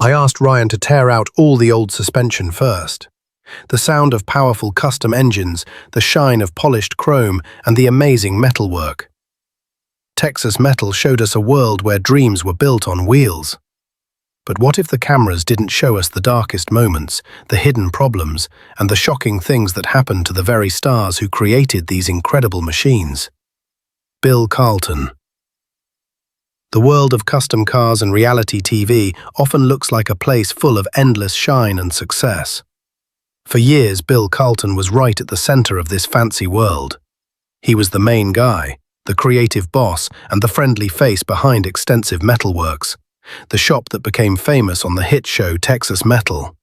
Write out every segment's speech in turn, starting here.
I asked Ryan to tear out all the old suspension first. The sound of powerful custom engines, the shine of polished chrome, and the amazing metalwork. Texas Metal showed us a world where dreams were built on wheels. But what if the cameras didn't show us the darkest moments, the hidden problems, and the shocking things that happened to the very stars who created these incredible machines? Bill Carlton. The world of custom cars and reality TV often looks like a place full of endless shine and success. For years, Bill Carlton was right at the center of this fancy world. He was the main guy, the creative boss, and the friendly face behind Extensive Metalworks, the shop that became famous on the hit show Texas Metal.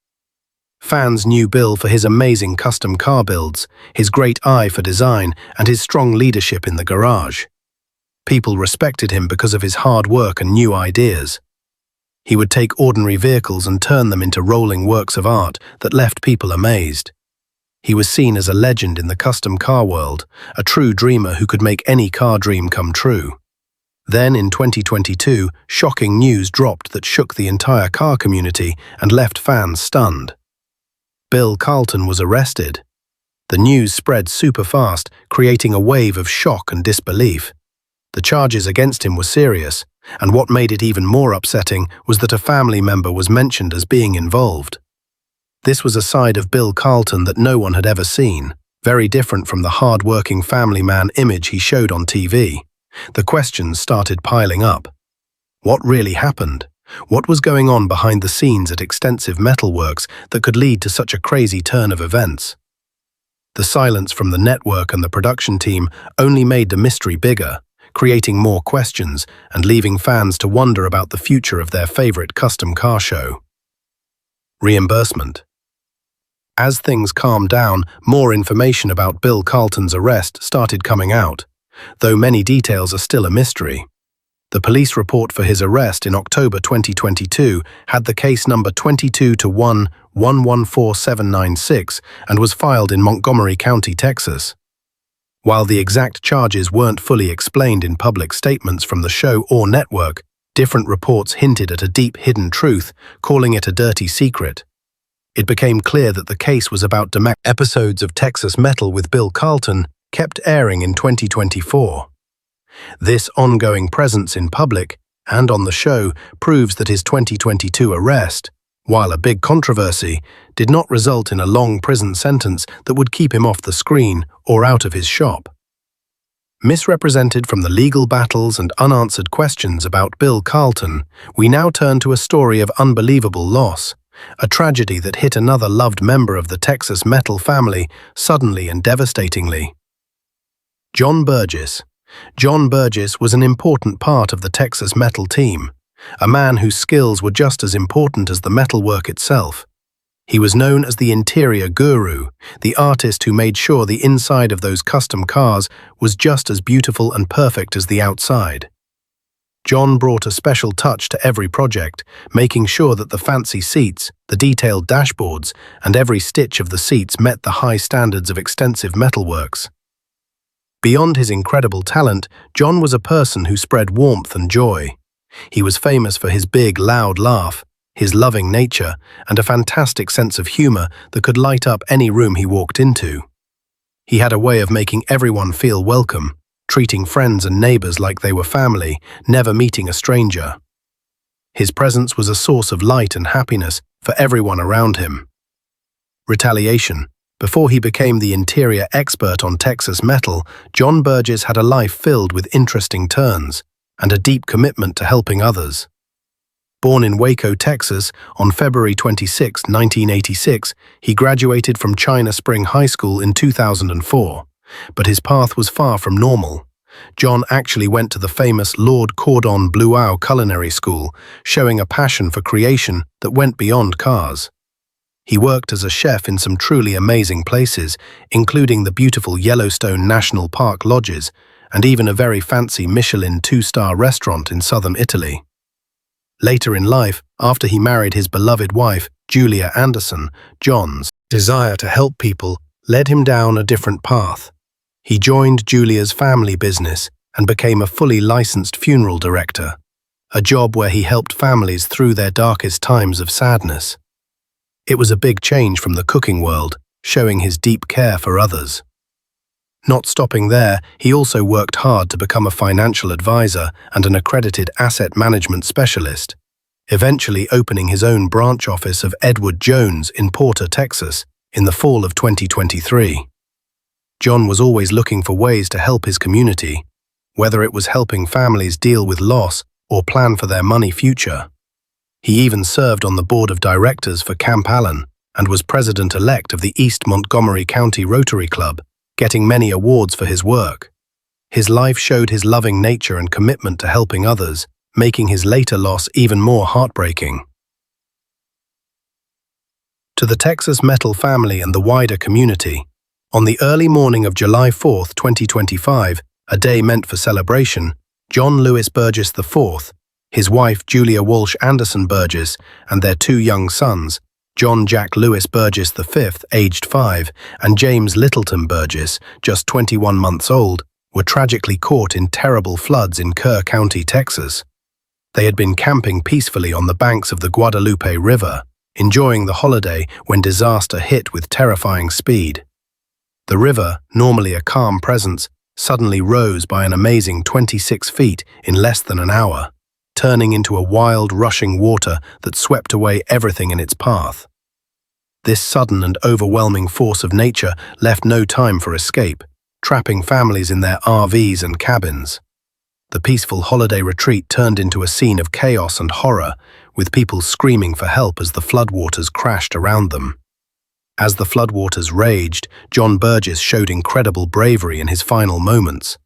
Fans knew Bill for his amazing custom car builds, his great eye for design, and his strong leadership in the garage. People respected him because of his hard work and new ideas. He would take ordinary vehicles and turn them into rolling works of art that left people amazed. He was seen as a legend in the custom car world, a true dreamer who could make any car dream come true. Then, in 2022, shocking news dropped that shook the entire car community and left fans stunned. Bill Carlton was arrested. The news spread super fast, creating a wave of shock and disbelief. The charges against him were serious, and what made it even more upsetting was that a family member was mentioned as being involved. This was a side of Bill Carlton that no one had ever seen, very different from the hard-working family man image he showed on TV. The questions started piling up. What really happened? What was going on behind the scenes at Extensive Metalworks that could lead to such a crazy turn of events? The silence from the network and the production team only made the mystery bigger, creating more questions and leaving fans to wonder about the future of their favorite custom car show. Reimbursement. As things calmed down, more information about Bill Carlton's arrest started coming out, though many details are still a mystery. The police report for his arrest in October 2022 had the case number 22-1-114796 and was filed in Montgomery County, Texas. While the exact charges weren't fully explained in public statements from the show or network, different reports hinted at a deep hidden truth, calling it a dirty secret. It became clear that the case was about episodes of Texas Metal with Bill Carlton kept airing in 2024. This ongoing presence in public and on the show proves that his 2022 arrest, while a big controversy, did not result in a long prison sentence that would keep him off the screen or out of his shop. Misrepresented from the legal battles and unanswered questions about Bill Carlton, we now turn to a story of unbelievable loss, a tragedy that hit another loved member of the Texas Metal family suddenly and devastatingly. John Burgess. John Burgess was an important part of the Texas Metal team, a man whose skills were just as important as the metalwork itself. He was known as the interior guru, the artist who made sure the inside of those custom cars was just as beautiful and perfect as the outside. John brought a special touch to every project, making sure that the fancy seats, the detailed dashboards, and every stitch of the seats met the high standards of Extensive Metalworks. Beyond his incredible talent, John was a person who spread warmth and joy. He was famous for his big, loud laugh, his loving nature, and a fantastic sense of humor that could light up any room he walked into. He had a way of making everyone feel welcome, treating friends and neighbors like they were family, never meeting a stranger. His presence was a source of light and happiness for everyone around him. Retaliation. Before he became the interior expert on Texas Metal, John Burgess had a life filled with interesting turns and a deep commitment to helping others. Born in Waco, Texas, on February 26, 1986, he graduated from China Spring High School in 2004, but his path was far from normal. John actually went to the famous Lord Cordon Bleu Culinary School, showing a passion for creation that went beyond cars. He worked as a chef in some truly amazing places, including the beautiful Yellowstone National Park lodges, and even a very fancy Michelin 2-star restaurant in southern Italy. Later in life, after he married his beloved wife, Julia Anderson, John's desire to help people led him down a different path. He joined Julia's family business and became a fully licensed funeral director. a job where he helped families through their darkest times of sadness. It was a big change from the cooking world, showing his deep care for others. Not stopping there, he also worked hard to become a financial advisor and an accredited asset management specialist, eventually opening his own branch office of Edward Jones in Porter, Texas, in the fall of 2023. John was always looking for ways to help his community, whether it was helping families deal with loss or plan for their money future. He even served on the board of directors for Camp Allen and was president-elect of the East Montgomery County Rotary Club, getting many awards for his work. His life showed his loving nature and commitment to helping others, making his later loss even more heartbreaking. To the Texas Metal family and the wider community, on the early morning of July 4, 2025, a day meant for celebration, John Lewis Burgess IV, his wife Julia Walsh Anderson Burgess, and their two young sons, John Jack Lewis Burgess V, aged 5, and James Littleton Burgess, just 21 months old, were tragically caught in terrible floods in Kerr County, Texas. They had been camping peacefully on the banks of the Guadalupe River, enjoying the holiday when disaster hit with terrifying speed. The river, normally a calm presence, suddenly rose by an amazing 26 feet in less than an hour, turning into a wild, rushing water that swept away everything in its path. This sudden and overwhelming force of nature left no time for escape, trapping families in their RVs and cabins. The peaceful holiday retreat turned into a scene of chaos and horror, with people screaming for help as the floodwaters crashed around them. As the floodwaters raged, John Burgess showed incredible bravery in his final moments.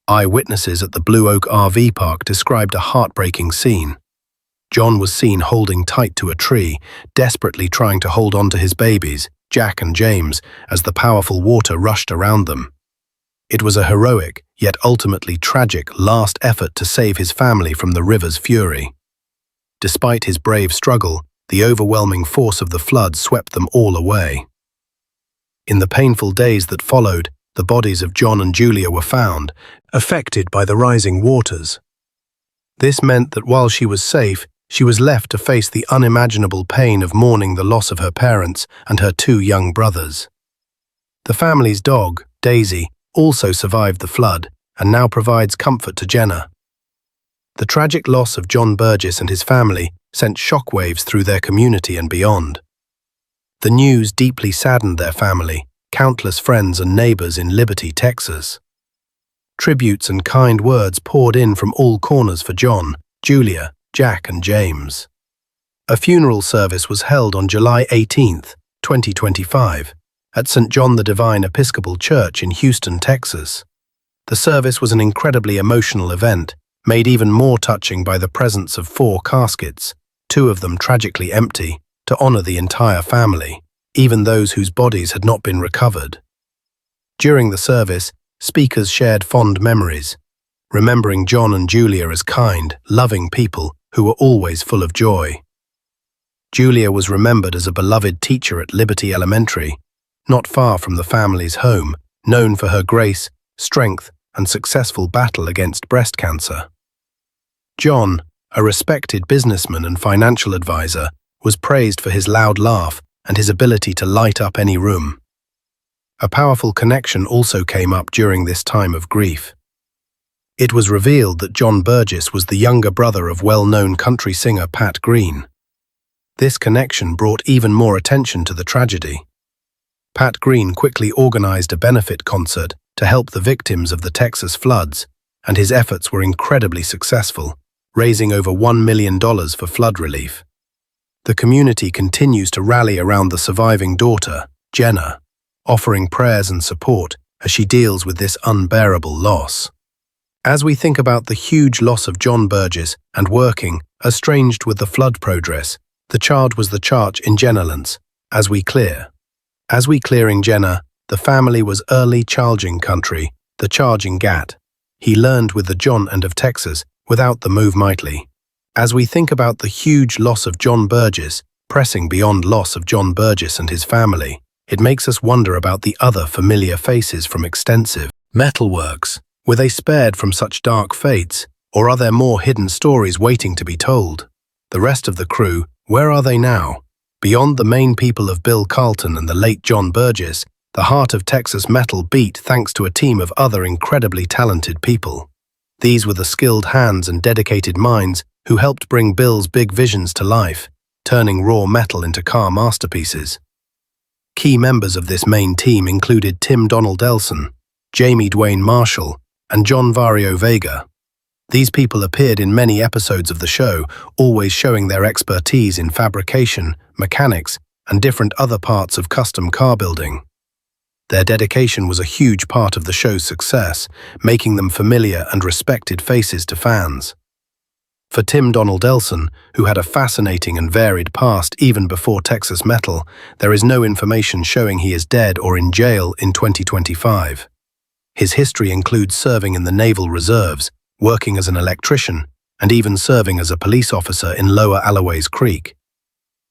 Eyewitnesses at the Blue Oak RV park described a heartbreaking scene. John was seen holding tight to a tree, desperately trying to hold on to his babies, Jack and James, as the powerful water rushed around them. It was a heroic, yet ultimately tragic, last effort to save his family from the river's fury. Despite his brave struggle, the overwhelming force of the flood swept them all away. In the painful days that followed, the bodies of John and Julia were found, affected by the rising waters. This meant that while she was safe, she was left to face the unimaginable pain of mourning the loss of her parents and her two young brothers. The family's dog, Daisy, also survived the flood and now provides comfort to Jenna. The tragic loss of John Burgess and his family sent shockwaves through their community and beyond. The news deeply saddened their family, countless friends and neighbors in Liberty, Texas. Tributes and kind words poured in from all corners for John, Julia, Jack and James. A funeral service was held on July 18, 2025, at St. John the Divine Episcopal Church in Houston, Texas. The service was an incredibly emotional event, made even more touching by the presence of 4 caskets, 2 of them tragically empty, to honor the entire family, even those whose bodies had not been recovered. During the service, speakers shared fond memories, remembering John and Julia as kind, loving people who were always full of joy. Julia was remembered as a beloved teacher at Liberty Elementary, not far from the family's home, known for her grace, strength, and successful battle against breast cancer. John, a respected businessman and financial advisor, was praised for his loud laugh and his ability to light up any room. A powerful connection also came up during this time of grief. It was revealed that John Burgess was the younger brother of well-known country singer Pat Green. This connection brought even more attention to the tragedy. Pat Green quickly organized a benefit concert to help the victims of the Texas floods, and his efforts were incredibly successful, raising over $1 million for flood relief. The community continues to rally around the surviving daughter, Jenna, offering prayers and support as she deals with this unbearable loss. As we think about the huge loss of John Burgess and working, estranged with the flood progress, the child was the charge in Jennalance, as we clear in Jenna, the family was early charging country, the charging gat. He learned with the John and of Texas, without the move mightily. As we think about the huge loss of John Burgess, pressing beyond loss of John Burgess and his family, it makes us wonder about the other familiar faces from extensive metalworks. Were they spared from such dark fates, Or are there more hidden stories waiting to be told? The rest of the crew, where are they now? Beyond the main people of Bill Carlton and the late John Burgess, the heart of Texas metal beat thanks to a team of other incredibly talented people. These were the skilled hands and dedicated minds who helped bring Bill's big visions to life, turning raw metal into car masterpieces. Key members of this main team included Tim Donald-Elson, Jamie Dwayne Marshall, and John Vario Vega. These people appeared in many episodes of the show, always showing their expertise in fabrication, mechanics, and different other parts of custom car building. Their dedication was a huge part of the show's success, making them familiar and respected faces to fans. For Tim Donald-Elson, who had a fascinating and varied past even before Texas Metal, there is no information showing he is dead or in jail in 2025. His history includes serving in the Naval Reserves, working as an electrician, and even serving as a police officer in Lower Alloways Creek.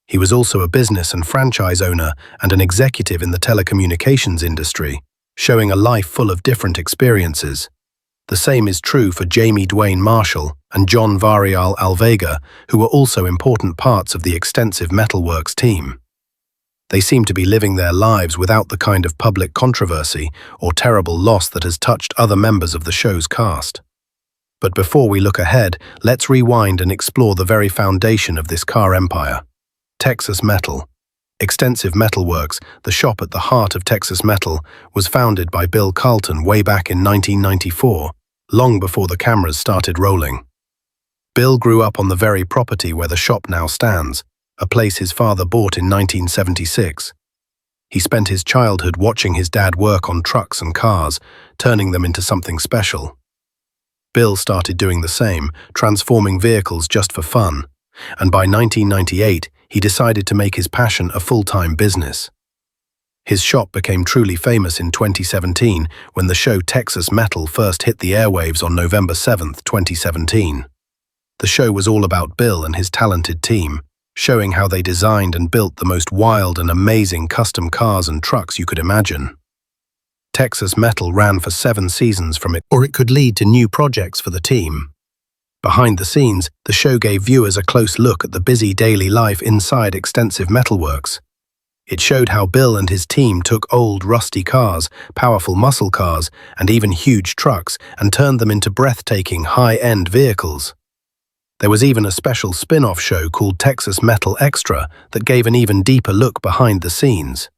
He was also a business and franchise owner and an executive in the telecommunications industry, showing a life full of different experiences. The same is true for Jamie Dwayne Marshall and John Varial Alvega, who were also important parts of the extensive Metalworks team. They seem to be living their lives without the kind of public controversy or terrible loss that has touched other members of the show's cast. But before we look ahead, let's rewind and explore the very foundation of this car empire. Texas Metal. Extensive Metalworks, the shop at the heart of Texas Metal, was founded by Bill Carlton way back in 1994, long before the cameras started rolling. Bill grew up on the very property where the shop now stands, a place his father bought in 1976. He spent his childhood watching his dad work on trucks and cars, turning them into something special. Bill started doing the same, transforming vehicles just for fun, and by 1998, he decided to make his passion a full-time business. His shop became truly famous in 2017 when the show Texas Metal first hit the airwaves on November 7, 2017. The show was all about Bill and his talented team, showing how they designed and built the most wild and amazing custom cars and trucks you could imagine. Texas Metal ran for 7 seasons from it, or it could lead to new projects for the team. Behind the scenes, the show gave viewers a close look at the busy daily life inside Extensive Metalworks. It showed how Bill and his team took old, rusty cars, powerful muscle cars, and even huge trucks and turned them into breathtaking, high-end vehicles. There was even a special spin-off show called Texas Metal Extra that gave an even deeper look behind the scenes.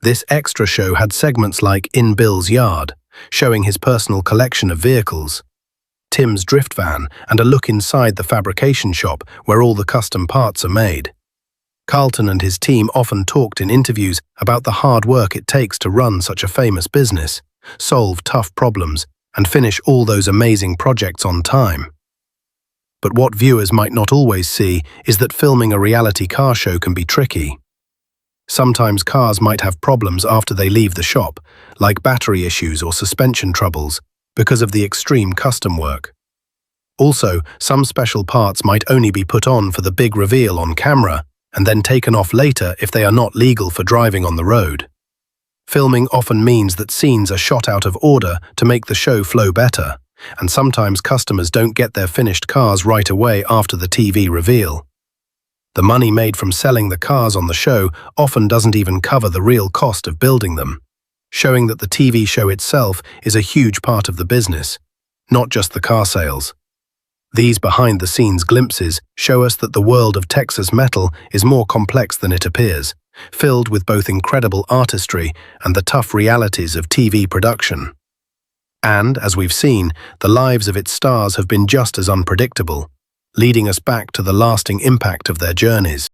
This extra show had segments like In Bill's Yard, showing his personal collection of vehicles, Tim's drift van, and a look inside the fabrication shop where all the custom parts are made. Carlton and his team often talked in interviews about the hard work it takes to run such a famous business, solve tough problems, and finish all those amazing projects on time. But what viewers might not always see is that filming a reality car show can be tricky. Sometimes cars might have problems after they leave the shop, like battery issues or suspension troubles, because of the extreme custom work. Also, some special parts might only be put on for the big reveal on camera and then taken off later if they are not legal for driving on the road. Filming often means that scenes are shot out of order to make the show flow better, and sometimes customers don't get their finished cars right away after the TV reveal. The money made from selling the cars on the show often doesn't even cover the real cost of building them, showing that the TV show itself is a huge part of the business, not just the car sales. These behind-the-scenes glimpses show us that the world of Texas Metal is more complex than it appears, filled with both incredible artistry and the tough realities of TV production. And, as we've seen, the lives of its stars have been just as unpredictable, leading us back to the lasting impact of their journeys.